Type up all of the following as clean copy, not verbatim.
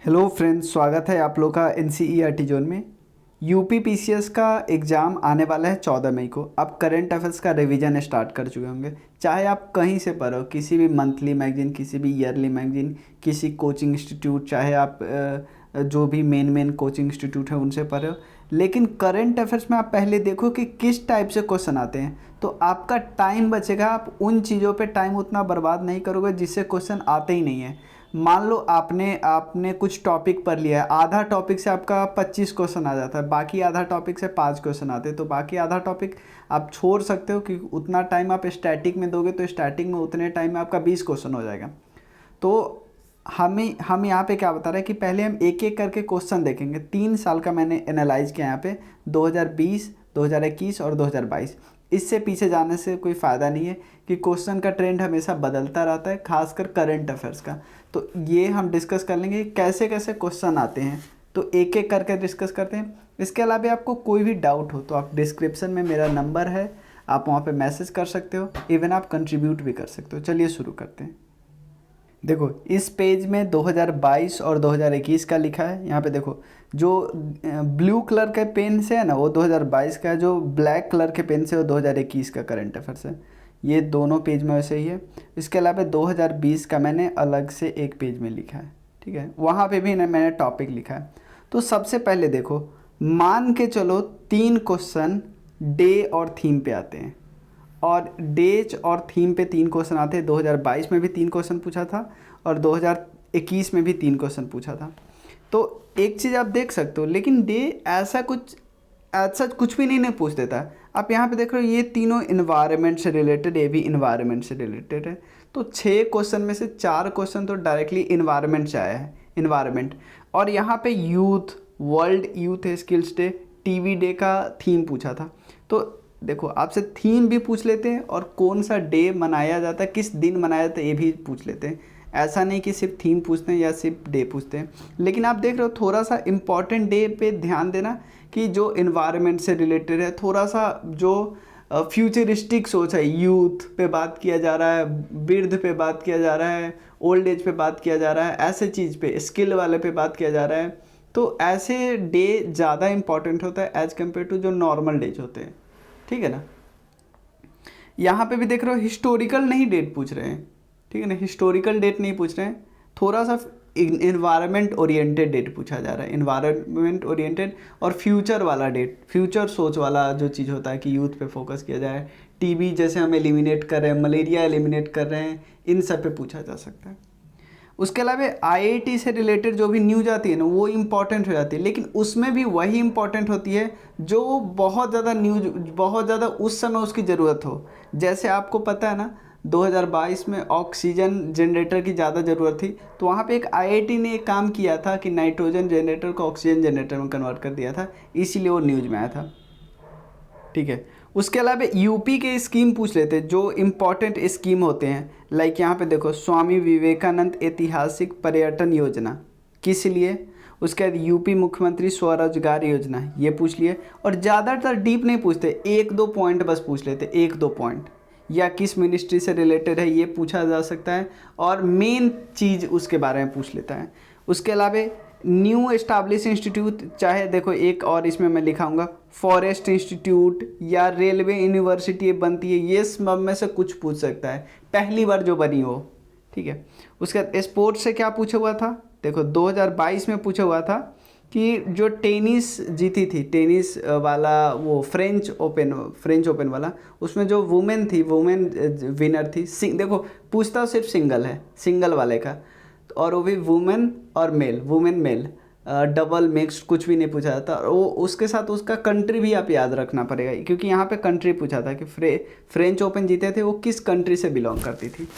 Hello friends, स्वागत है आप लोग का एनसीईआरटी जोन में। यूपी पीसीएस का एग्ज़ाम आने वाला है 14 मई को। आप करंट अफेयर्स का रिवीजन स्टार्ट कर चुके होंगे। चाहे आप कहीं से पढ़ो, किसी भी मंथली मैगजीन, किसी भी ईयरली मैगजीन, किसी कोचिंग इंस्टीट्यूट, चाहे आप जो भी मेन कोचिंग इंस्टीट्यूट है उनसे पढ़े हो, लेकिन करंट अफेयर्स में आप पहले देखो कि किस टाइप से क्वेश्चन आते हैं, तो आपका टाइम बचेगा। आप उन चीज़ों पे टाइम उतना बर्बाद नहीं करोगे जिससे क्वेश्चन आते ही नहीं है। मान लो आपने आपने कुछ टॉपिक पढ़ लिया है, आधा टॉपिक से आपका 25 क्वेश्चन आ जाता है, बाकी आधा टॉपिक से 5 क्वेश्चन आते हैं, तो बाकी आधा टॉपिक आप छोड़ सकते हो कि उतना टाइम आप स्टैटिक में दोगे तो स्टैटिक में उतने टाइम में आपका 20 क्वेश्चन हो जाएगा। तो हम यहाँ पे क्या बता रहे हैं कि पहले हम एक एक करके क्वेश्चन देखेंगे। 3 साल का मैंने एनालाइज किया यहाँ पे, 2020, 2021 और 2022। इससे पीछे जाने से कोई फ़ायदा नहीं है कि क्वेश्चन का ट्रेंड हमेशा बदलता रहता है, खासकर करंट अफेयर्स का। तो ये हम डिस्कस कर लेंगे कैसे कैसे क्वेश्चन आते हैं, तो एक एक करके डिस्कस करते हैं। इसके अलावा आपको कोई भी डाउट हो तो आप डिस्क्रिप्शन में मेरा नंबर है, आप वहाँ पे मैसेज कर सकते हो, इवन आप कंट्रीब्यूट भी कर सकते हो। चलिए शुरू करते हैं। देखो इस पेज में 2022 और 2021 का लिखा है। यहाँ पे देखो जो ब्लू कलर के पेन से है ना वो 2022 का है, जो ब्लैक कलर के पेन से वो 2021 का करंट अफेयर्स है। ये दोनों पेज में वैसे ही है। इसके अलावा 2020 का मैंने अलग से एक पेज में लिखा है, ठीक है, वहाँ पे भी मैंने टॉपिक लिखा है। तो सबसे पहले देखो, मान के चलो 3 क्वेश्चन डे और थीम पे आते हैं, और डेज और थीम पे 3 क्वेश्चन आते हैं। 2022 में भी 3 क्वेश्चन पूछा था और 2021 में भी 3 क्वेश्चन पूछा था। तो एक चीज़ आप देख सकते हो, लेकिन डे ऐसा कुछ भी नहीं पूछ देता है। आप यहाँ पे देख रहे हो ये तीनों इन्वायरमेंट से रिलेटेड, ये भी इन्वायरमेंट से रिलेटेड है। तो 6 क्वेश्चन में से 4 क्वेश्चन तो डायरेक्टली इन्वायरमेंट से आया है, इन्वायरमेंट। और यहाँ पे youth, world youth skills day, TV day का थीम पूछा था। तो देखो आपसे थीम भी पूछ लेते हैं और कौन सा डे मनाया जाता है, किस दिन मनाया जाता है, ये भी पूछ लेते हैं। ऐसा नहीं कि सिर्फ थीम पूछते हैं या सिर्फ डे पूछते हैं। लेकिन आप देख रहे हो थोड़ा सा इम्पॉर्टेंट डे पे ध्यान देना कि जो इन्वायरमेंट से रिलेटेड है, थोड़ा सा जो फ्यूचरिस्टिक सोच है, यूथ पे बात किया जा रहा है, वृद्ध पे बात किया जा रहा है, ओल्ड एज पे बात किया जा रहा है, ऐसे चीज़ पे, स्किल वाले पे बात किया जा रहा है। तो ऐसे डे ज़्यादा इंपॉर्टेंट होता है एज़ कम्पेयर टू जो नॉर्मल डेज होते हैं, ठीक है ना। यहाँ पे भी देख रहे हो हिस्टोरिकल नहीं डेट पूछ रहे हैं, ठीक है ना, हिस्टोरिकल डेट नहीं पूछ रहे हैं, थोड़ा सा इन्वायरमेंट ओरिएंटेड डेट पूछा जा रहा है, इन्वायरमेंट ओरिएंटेड और फ्यूचर वाला डेट, फ्यूचर सोच वाला जो चीज़ होता है कि यूथ पे फोकस किया जाए। टीबी जैसे हम एलिमिनेट कर रहे हैं, मलेरिया एलिमिनेट कर रहे हैं, इन सब पे पूछा जा सकता है। उसके अलावा आईआईटी से रिलेटेड जो भी न्यूज आती है ना वो इम्पॉर्टेंट हो जाती है, लेकिन उसमें भी वही इम्पॉर्टेंट होती है जो बहुत ज़्यादा न्यूज, बहुत ज़्यादा उस समय उसकी ज़रूरत हो। जैसे आपको पता है ना 2022 में ऑक्सीजन जनरेटर की ज़्यादा ज़रूरत थी, तो वहाँ पे एक आईआईटी ने एक काम किया था कि नाइट्रोजन जनरेटर को ऑक्सीजन जनरेटर में कन्वर्ट कर दिया था, इसीलिए वो न्यूज़ में आया था, ठीक है। उसके अलावा यूपी के स्कीम पूछ लेते हैं जो इम्पोर्टेंट स्कीम होते हैं। लाइक यहाँ पे देखो स्वामी विवेकानंद ऐतिहासिक पर्यटन योजना किस लिए, उसके बाद यूपी मुख्यमंत्री स्वरोजगार योजना, ये पूछ लिए। और ज़्यादातर डीप नहीं पूछते, 1-2 पॉइंट बस पूछ लेते, 1-2 पॉइंट, या किस मिनिस्ट्री से रिलेटेड है ये पूछा जा सकता है, और मेन चीज़ उसके बारे में पूछ लेता है। उसके अलावा न्यू एस्टाब्लिश इंस्टीट्यूट, चाहे देखो एक और इसमें मैं लिखाऊंगा फॉरेस्ट इंस्टीट्यूट या रेलवे यूनिवर्सिटी बनती है, ये सब में से कुछ पूछ सकता है, पहली बार जो बनी हो, ठीक है। उसके बाद स्पोर्ट्स से क्या पूछा हुआ था, देखो 2022 में पूछा हुआ था कि जो टेनिस जीती थी, टेनिस वाला वो फ्रेंच ओपन वाला, उसमें जो वुमेन थी, वुमेन विनर थी, देखो पूछता सिर्फ सिंगल है, सिंगल वाले का, और वो भी वुमेन और male, women male, double mix कुछ भी नहीं पूछा जाता। और वो उसके साथ उसका कंट्री भी आप याद रखना पड़ेगा, क्योंकि यहाँ पे कंट्री पूछा था कि फ्रेंच ओपन जीते थे वो किस कंट्री से बिलोंग करती थी।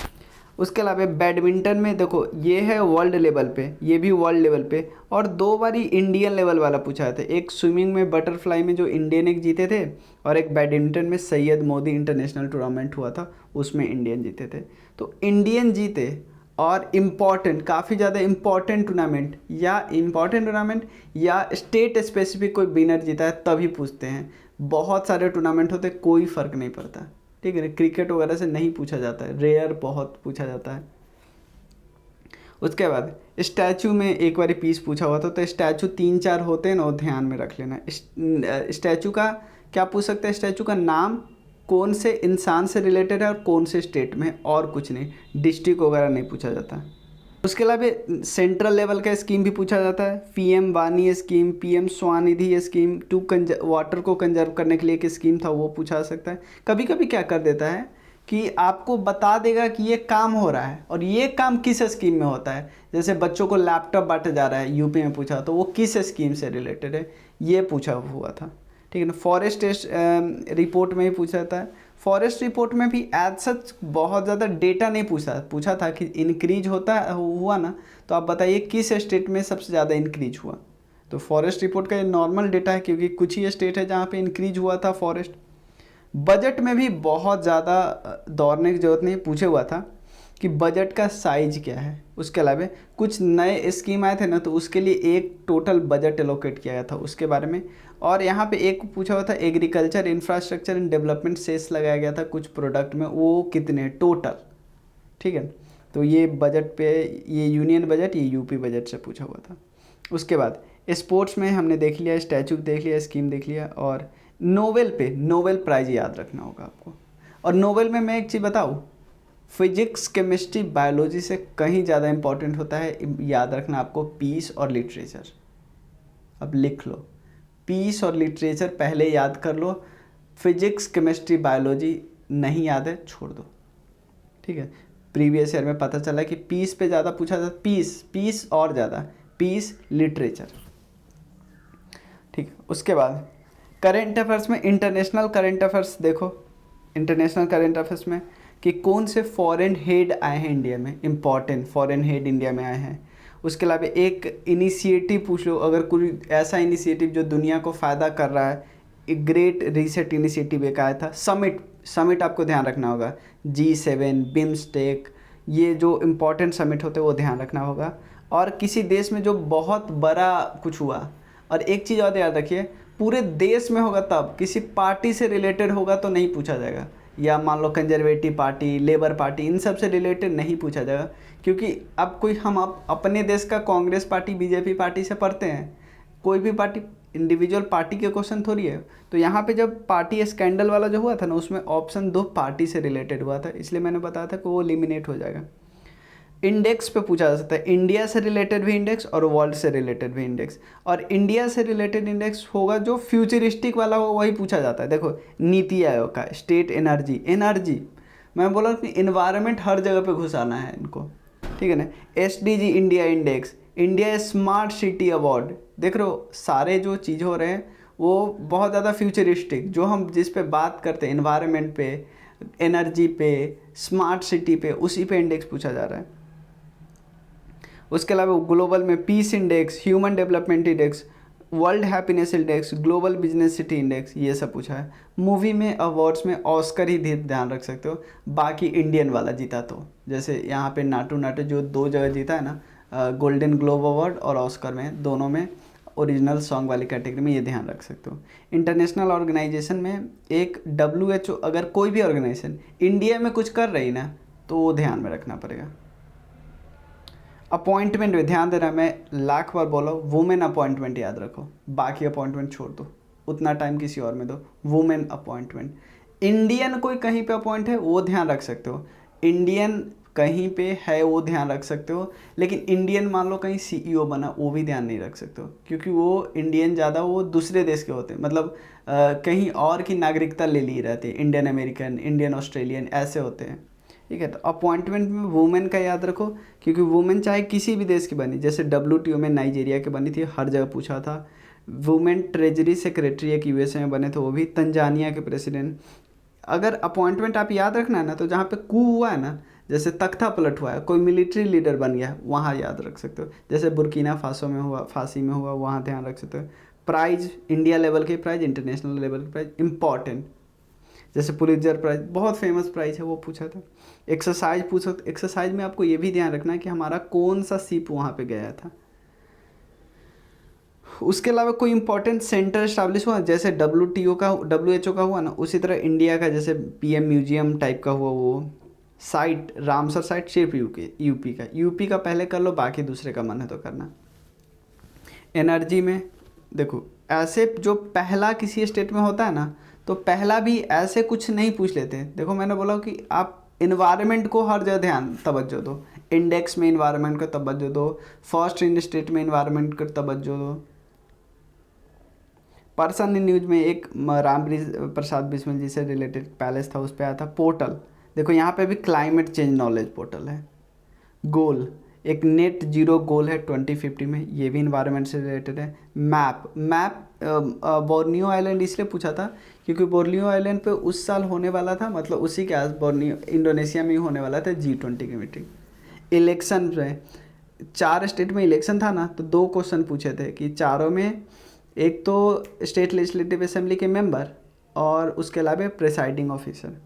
उसके अलावा बैडमिंटन में देखो ये है वर्ल्ड लेवल पे, ये भी वर्ल्ड लेवल पे, और 2 बारी इंडियन लेवल वाला पूछा था। एक स्विमिंग में बटरफ्लाई में जो इंडियन एक जीते थे, और एक बैडमिंटन में सैयद मोदी इंटरनेशनल टूर्नामेंट हुआ था उसमें इंडियन जीते थे। तो इंडियन जीते और इम्पॉर्टेंट, काफ़ी ज़्यादा इम्पॉर्टेंट टूर्नामेंट या स्टेट स्पेसिफिक कोई विनर जीता है तभी पूछते हैं। बहुत सारे टूर्नामेंट होते, कोई फ़र्क नहीं पड़ता, ठीक है। क्रिकेट वगैरह से नहीं पूछा जाता है, रेयर बहुत पूछा जाता है। उसके बाद स्टैचू में एक बार पीस पूछा हुआ था, तो स्टैचू 3-4 होते हैं ना, वो ध्यान में रख लेना। स्टैचू का क्या पूछ सकते हैं, स्टैचू का नाम, कौन से इंसान से रिलेटेड है और कौन से स्टेट में, और कुछ नहीं, डिस्ट्रिक्ट वगैरह नहीं पूछा जाता। उसके अलावा सेंट्रल लेवल का स्कीम भी पूछा जाता है, पीएम वानी scheme, PM Svanidhi scheme, water को कंजर्व करने के लिए एक स्कीम था, वो पूछा जा सकता है। कभी कभी क्या कर देता है कि आपको बता देगा कि ये काम हो रहा है और ये काम किस स्कीम में होता है। जैसे बच्चों को लैपटॉप बांटा जा रहा है, यूपी में पूछा, तो वो किस स्कीम से रिलेटेड है, ये पूछा हुआ था। ठीक है ना। फॉरेस्ट रिपोर्ट में ही पूछा जाता है। फॉरेस्ट रिपोर्ट में भी एज सच बहुत ज़्यादा डेटा नहीं पूछा था कि इंक्रीज हुआ ना, तो आप बताइए किस स्टेट में सबसे ज़्यादा इंक्रीज हुआ। तो फॉरेस्ट रिपोर्ट का ये नॉर्मल डेटा है, क्योंकि कुछ ही स्टेट है जहाँ पे इंक्रीज हुआ था फॉरेस्ट। बजट में भी बहुत ज़्यादा दौड़ने की ज़रूरत नहीं, पूछे हुआ था कि बजट का साइज क्या है। उसके अलावा कुछ नए स्कीम आए थे ना, तो उसके लिए एक टोटल बजट एलोकेट किया गया था उसके बारे में। और यहाँ पे एक पूछा हुआ था agriculture infrastructure and development cess लगाया गया था कुछ प्रोडक्ट में, वो कितने टोटल। ठीक है। तो ये बजट पे, ये यूनियन बजट, ये यूपी बजट से पूछा हुआ था। उसके बाद स्पोर्ट्स में हमने देख लिया, स्टैचू देख लिया, स्कीम देख लिया। और नोबेल प्राइज़ याद रखना होगा आपको। और नोबेल में मैं एक चीज़ बताऊँ, फिजिक्स, केमिस्ट्री, बायोलॉजी से कहीं ज़्यादा इंपॉर्टेंट होता है, याद रखना आपको, पीस और लिटरेचर। अब लिख लो, पीस और लिटरेचर पहले याद कर लो, फिजिक्स, केमिस्ट्री, बायोलॉजी नहीं याद है, छोड़ दो। ठीक है। प्रीवियस ईयर में पता चला कि पीस पे ज़्यादा पूछा था, पीस और ज़्यादा, पीस, लिटरेचर। ठीक है। उसके बाद करेंट अफेयर्स में इंटरनेशनल करेंट अफेयर्स देखो, इंटरनेशनल करेंट अफेयर्स में कि कौन से फॉरेन हेड आए हैं इंडिया में, इंपॉर्टेंट फॉरेन हेड इंडिया में आए हैं। उसके अलावा एक इनिशिएटिव पूछ लो, अगर कोई ऐसा इनिशिएटिव जो दुनिया को फ़ायदा कर रहा है। एक ग्रेट रीसेट इनिशिएटिव एक आया था, समिट आपको ध्यान रखना होगा, G7, बिम्स्टेक, ये जो इम्पोर्टेंट समिट होते हैं वो ध्यान रखना होगा। और किसी देश में जो बहुत बड़ा कुछ हुआ। और एक चीज़ और याद रखिए, पूरे देश में होगा तब, किसी पार्टी से रिलेटेड होगा तो नहीं पूछा जाएगा, या मान लो कंजर्वेटिव पार्टी, लेबर पार्टी, इन सब से रिलेटेड नहीं पूछा जाएगा। क्योंकि अब कोई हम अपने देश का कांग्रेस पार्टी, बीजेपी पार्टी से पढ़ते हैं, कोई भी पार्टी इंडिविजुअल पार्टी के क्वेश्चन थोड़ी है। तो यहाँ पे जब पार्टी स्कैंडल वाला जो हुआ था ना, उसमें ऑप्शन 2 पार्टी से रिलेटेड हुआ था, इसलिए मैंने बताया था कि वो एलिमिनेट हो जाएगा। इंडेक्स पे पूछा जा सकता है, इंडिया से रिलेटेड भी इंडेक्स और वर्ल्ड से रिलेटेड भी इंडेक्स। और इंडिया से रिलेटेड इंडेक्स होगा जो फ्यूचरिस्टिक वाला हो, वही पूछा जाता है। देखो, नीति आयोग का स्टेट एनर्जी, मैं बोला कि इन्वायरमेंट हर जगह पे घुसाना है इनको। ठीक है ना। SDG India index, India smart city award, देख रहे हो सारे जो चीज़ हो रहे हैं वो बहुत ज़्यादा फ्यूचरिस्टिक, जो हम जिस पे बात करते हैं इन्वायरमेंट पे, एनर्जी पे, स्मार्ट सिटी पे, उसी पे इंडेक्स पूछा जा रहा है। उसके अलावा ग्लोबल में peace index, human development index, world happiness index, global business city index, ये सब पूछा है। मूवी में अवार्ड्स में ऑस्कर ही ध्यान रख सकते हो, बाकी इंडियन वाला जीता तो, जैसे यहाँ पे नाटू जो 2 जगह जीता है ना, गोल्डन ग्लोब अवार्ड और ऑस्कर में, दोनों में ओरिजिनल सॉन्ग वाली कैटेगरी में, ये ध्यान रख सकते हो। इंटरनेशनल ऑर्गेनाइजेशन में एक WHO, अगर कोई भी ऑर्गेनाइजेशन इंडिया में कुछ कर रही ना, तो वो ध्यान में रखना पड़ेगा। अपॉइंटमेंट में ध्यान देना, मैं लाख बार बोला, वुमेन अपॉइंटमेंट याद रखो, बाकी अपॉइंटमेंट छोड़ दो, उतना टाइम किसी और में दो। वुमेन अपॉइंटमेंट, इंडियन कोई कहीं पे अपॉइंट है वो ध्यान रख सकते हो, इंडियन कहीं पे है वो ध्यान रख सकते हो। लेकिन इंडियन मान लो कहीं CEO बना, वो भी ध्यान नहीं रख सकते हो, क्योंकि वो इंडियन ज़्यादा वो दूसरे देश के होते हैं, मतलब कहीं और की नागरिकता ले ली रहती है, इंडियन अमेरिकन, इंडियन ऑस्ट्रेलियन, ऐसे होते हैं। ठीक है। तो अपॉइंटमेंट में वुमेन का याद रखो, क्योंकि वुमेन चाहे किसी भी देश की बनी, जैसे WTO में नाइजीरिया की बनी थी, हर जगह पूछा था। वुमेन ट्रेजरी सेक्रेटरी एक USA में बने थे, वो भी तंजानिया के प्रेसिडेंट। अगर अपॉइंटमेंट आप याद रखना है ना, तो जहाँ पे कू हुआ है ना, जैसे तख्ता पलट हुआ है, कोई मिलिट्री लीडर बन गया, वहाँ याद रख सकते हो। जैसे बुर्किना फासो में हुआ, फांसी में हुआ, वहाँ ध्यान रख सकते हो। प्राइज, इंडिया लेवल के प्राइज, इंटरनेशनल लेवल के प्राइज इंपॉर्टेंट, जैसे पुलित्जर प्राइज बहुत फेमस प्राइज है, वो पूछा था। एक्सरसाइज पूछो, एक्सरसाइज में आपको ये भी ध्यान रखना है कि हमारा कौन सा शिप वहाँ पे गया था। उसके अलावा कोई इंपॉर्टेंट सेंटर इस्टेब्लिश हुआ, जैसे WHO का हुआ ना, उसी तरह इंडिया का जैसे PM म्यूजियम टाइप का हुआ वो। साइट रामसर साइट सिर्फ यूपी का, यूपी का पहले कर लो, बाकी दूसरे का मन है तो करना। एनर्जी में देखो ऐसे जो पहला किसी स्टेट में होता है ना, तो पहला भी ऐसे कुछ नहीं पूछ लेते। देखो मैंने बोला कि आप इन्वायरमेंट को हर जगह ध्यान तवज्जो दो, इंडेक्स में इन्वायरमेंट को तवज्जो दो, फर्स्ट इन स्टेट में इन्वायरमेंट को तवज्जो दो। पर्सन इन न्यूज में एक राम प्रसाद बिस्मिल जी से रिलेटेड पैलेस था, उस पर आया था। पोर्टल देखो यहाँ पे भी क्लाइमेट चेंज नॉलेज पोर्टल है। गोल एक नेट जीरो गोल है 2050 में, ये भी इन्वायरमेंट से रिलेटेड है। मैप बोर्नियो आइलैंड इसलिए पूछा था क्योंकि बोर्नियो आइलैंड पे उस साल होने वाला था, मतलब उसी के आस बोर्नियो इंडोनेशिया में ही होने वाला था G20 की मीटिंग। इलेक्शन में 4 स्टेट में इलेक्शन था ना, तो 2 क्वेश्चन पूछे थे कि चारों में एक तो स्टेट लेजिस्लेटिव असेंबली के मेंबर और उसके अलावा प्रेसाइडिंग ऑफिसर।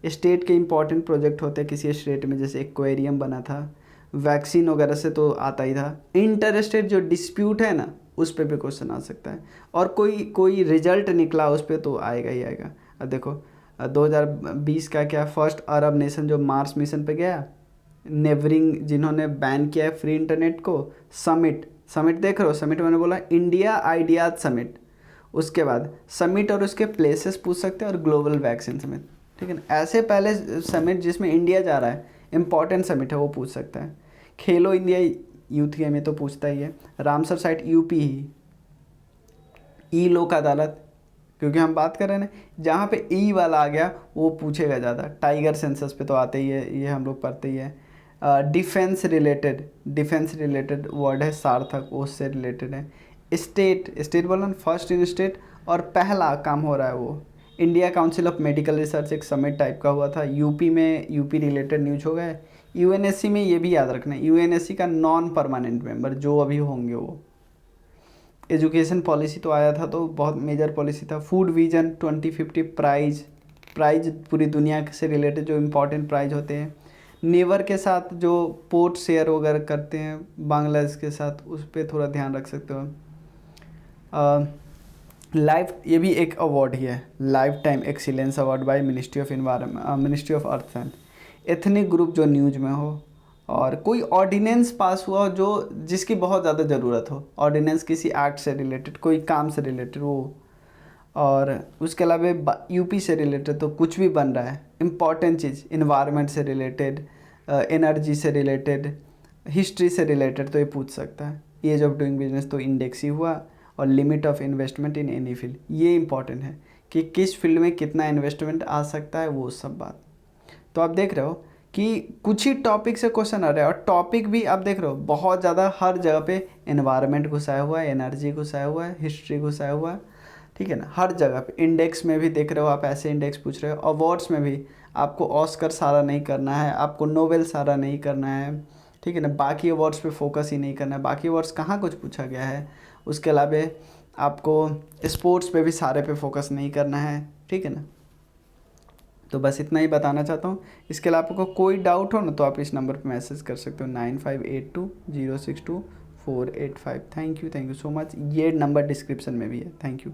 स्टेट के इंपॉर्टेंट प्रोजेक्ट होते हैं किसी स्टेट में, जैसे एक्वेरियम बना था, वैक्सीन वगैरह से तो आता ही था। इंटर स्टेट जो डिस्प्यूट है ना, उस पर भी क्वेश्चन आ सकता है, और कोई रिजल्ट निकला उस पर तो आएगा ही आएगा। अब देखो 2020 का क्या, फर्स्ट अरब नेशन जो मार्स मिशन पे गया, नेवरिंग जिन्होंने बैन किया है फ्री इंटरनेट को, समिट देख रहे हो, समिट मैंने बोला इंडिया आइडियाज समिट। उसके बाद समिट और उसके प्लेसेस पूछ सकते हैं, और ग्लोबल वैक्सीन समिट, ठीक है ना। ऐसे पहले समिट जिसमें इंडिया जा रहा है, इंपॉर्टेंट समिट है, वो पूछ सकता है। खेलो इंडिया यूथ गेम में तो पूछता ही है। रामसर साइट यूपी ही। ई लोक अदालत, क्योंकि हम बात कर रहे हैं ना, जहाँ पे ई वाला आ गया वो पूछेगा ज़्यादा। टाइगर सेंसस पे तो आते ही है, ये हम लोग पढ़ते ही है। डिफेंस रिलेटेड वर्ड है सार्थक, वो उससे रिलेटेड है। स्टेट बोला ना, फर्स्ट इन स्टेट, और पहला काम हो रहा है वो India council of medical research, एक समिट टाइप का हुआ था। यूपी में यूपी रिलेटेड न्यूज हो गए। यूएनएससी में ये भी याद रखना है, यूएनएससी का नॉन परमानेंट मेंबर जो अभी होंगे वो। एजुकेशन पॉलिसी तो आया था, तो बहुत मेजर पॉलिसी था। फूड विजन 2050 प्राइज पूरी दुनिया से रिलेटेड जो इम्पोर्टेंट प्राइज होते हैं। नेवर के साथ जो पोर्ट शेयर वगैरह करते हैं बांग्लादेश के साथ, उस पर थोड़ा ध्यान रख सकते हो। ये भी एक अवार्ड ही है, life time excellence award by ministry of earth and ethnic group जो न्यूज में हो, और कोई ऑर्डिनेंस पास हुआ हो जो जिसकी बहुत ज़्यादा ज़रूरत हो, ऑर्डिनेंस किसी एक्ट से रिलेटेड, कोई काम से रिलेटेड वो। और उसके अलावा यूपी से रिलेटेड तो कुछ भी बन रहा है, इम्पॉर्टेंट चीज़ इन्वायरमेंट से रिलेटेड, एनर्जी से रिलेटेड, हिस्ट्री से रिलेटेड, तो ये पूछ सकता है। एज ऑफ डूइंग बिजनेस तो इंडेक्स ही हुआ, और limit of investment in any field, ये इंपॉर्टेंट है कि किस फील्ड में कितना इन्वेस्टमेंट आ सकता है, वो सब बात। तो आप देख रहे हो कि कुछ ही टॉपिक से क्वेश्चन आ रहे हैं, और टॉपिक भी आप देख रहे हो बहुत ज़्यादा हर जगह पे इन्वायरमेंट घुसाया हुआ है, एनर्जी घुसाया हुआ है, हिस्ट्री घुसाया हुआ है, ठीक है ना। हर जगह पे इंडेक्स में भी देख रहे हो आप, ऐसे इंडेक्स पूछ रहे हो। अवार्ड्स में भी आपको ऑस्कर सारा नहीं करना है, आपको नोबेल सारा नहीं करना है, ठीक है ना। बाकी अवार्ड्स पे फोकस ही नहीं करना है, बाकी अवार्ड्स कहाँ कुछ पूछा गया है। उसके अलावा आपको स्पोर्ट्स पे भी सारे पे फोकस नहीं करना है, ठीक है ना। तो बस इतना ही बताना चाहता हूँ। इसके अलावा आपको कोई डाउट हो ना, तो आप इस नंबर पे मैसेज कर सकते हो 9582062485। Thank you so much. ये नंबर डिस्क्रिप्शन में भी है। Thank you.